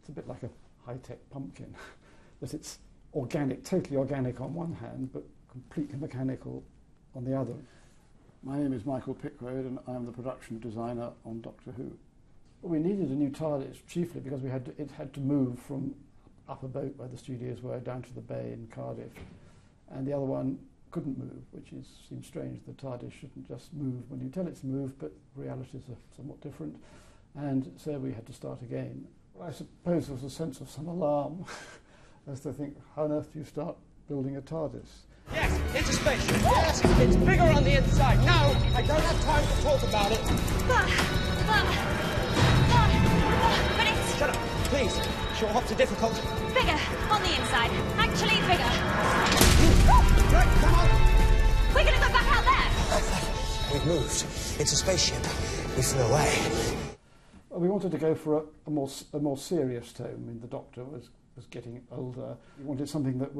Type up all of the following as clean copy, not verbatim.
It's a bit like a high-tech pumpkin, that it's organic, totally organic on one hand, but completely mechanical on the other. My name is Michael Pickwoad, and I'm the production designer on Doctor Who. Well, we needed a new TARDIS chiefly because it had to move from up a boat where the studios were down to the bay in Cardiff, and the other one couldn't move, which seems strange. The TARDIS shouldn't just move when you tell it to move, but realities are somewhat different, and so we had to start again. Well, I suppose there was a sense of some alarm as to think, how on earth do you start building a TARDIS? Yes, it's a spaceship. Yes, it's bigger on the inside. No, I don't have time to talk about it. But it's... Shut up, please. Short hops are difficult. Bigger on the inside. Actually bigger. Right, come on. We're going to go back out there. We've moved. It's a spaceship. We flew away. Well, we wanted to go for a more serious tone. I mean, the Doctor was getting older. We wanted something that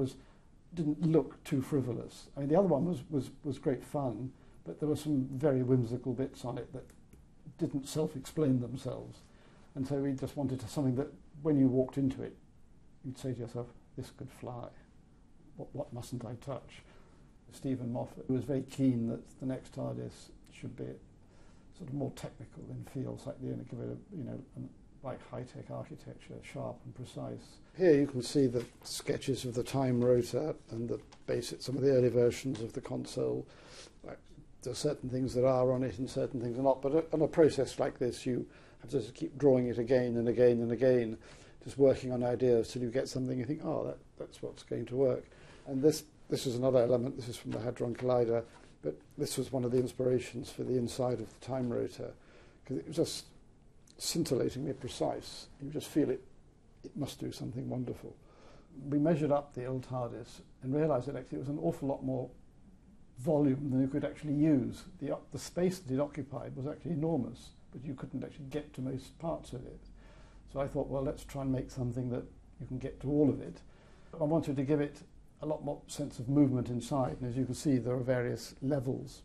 didn't look too frivolous. I mean, the other one was great fun, but there were some very whimsical bits on it that didn't self-explain themselves. And so we just wanted something that, when you walked into it, you'd say to yourself, this could fly. What mustn't I touch? Stephen Moffat was very keen that the next TARDIS should be sort of more technical in fields like the give it like high-tech architecture, sharp and precise. Here you can see the sketches of the time rotor and some of the early versions of the console. Like, there are certain things that are on it and certain things are not, but on a process like this you have to just keep drawing it again and again and again, just working on ideas till you get something you think, oh, that's what's going to work. And this is another element. This is from the Hadron Collider, but this was one of the inspirations for the inside of the time rotor, because it was just scintillatingly precise. You just feel it must do something wonderful. We measured up the old TARDIS and realised that actually it was an awful lot more volume than you could actually use. The space that it occupied was actually enormous, but you couldn't actually get to most parts of it. So I thought, well, let's try and make something that you can get to all of it. I wanted to give it a lot more sense of movement inside, and as you can see, there are various levels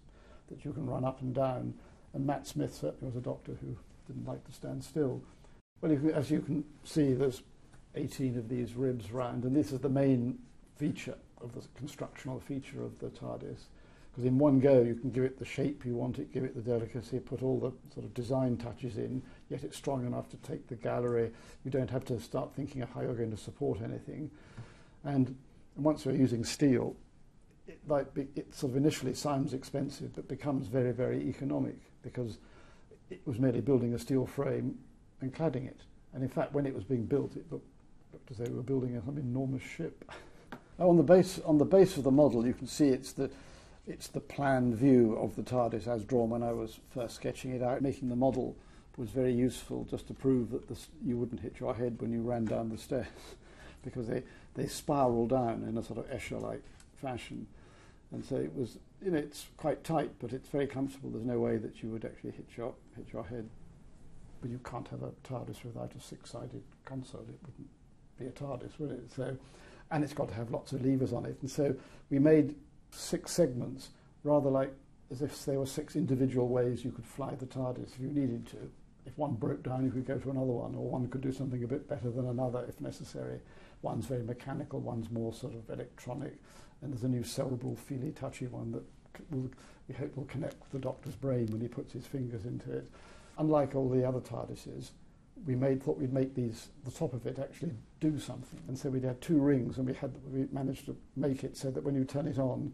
that you can run up and down, and Matt Smith certainly was a Doctor who didn't like to stand still. Well, as you can see, there's 18 of these ribs round, and this is the main feature of the constructional feature of the TARDIS, because in one go you can give it the shape you want it, give it the delicacy, put all the sort of design touches in, yet it's strong enough to take the gallery. You don't have to start thinking of how you're going to support anything. And once we're using steel, it sort of initially sounds expensive, but becomes very, very economic, because it was merely building a steel frame and cladding it. And in fact, when it was being built, it looked as though we were building some enormous ship. On the base of the model, you can see it's the planned view of the TARDIS as drawn when I was first sketching it out. Making the model was very useful just to prove that you wouldn't hit your head when you ran down the stairs, because they spiral down in a sort of Escher-like fashion. And so it was, it's quite tight, but it's very comfortable. There's no way that you would actually hit your head. But you can't have a TARDIS without a six-sided console. It wouldn't be a TARDIS, would it? So, and it's got to have lots of levers on it. And so we made 6 segments, rather like as if there were 6 individual ways you could fly the TARDIS if you needed to. If one broke down, you could go to another one, or one could do something a bit better than another if necessary. One's very mechanical, one's more sort of electronic, and there's a new cerebral, feely, touchy one that we hope will connect with the Doctor's brain when he puts his fingers into it. Unlike all the other TARDISes, we thought we'd make the top of it actually do something. And so we had 2 rings, and we managed to make it so that when you turn it on,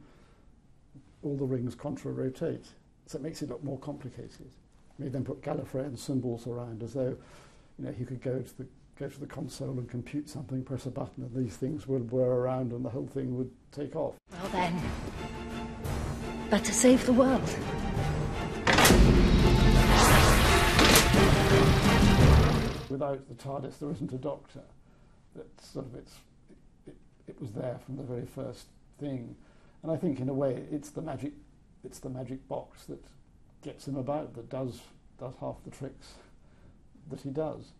all the rings contra-rotate. So it makes it look more complicated. We then put Gallifreyan symbols around, as though he could go to the console and compute something, press a button, and these things would whir around and the whole thing would take off. Well then, better save the world. Without the TARDIS, there isn't a Doctor. It was there from the very first thing, and I think in a way it's the magic box that gets him about, that does half the tricks that he does.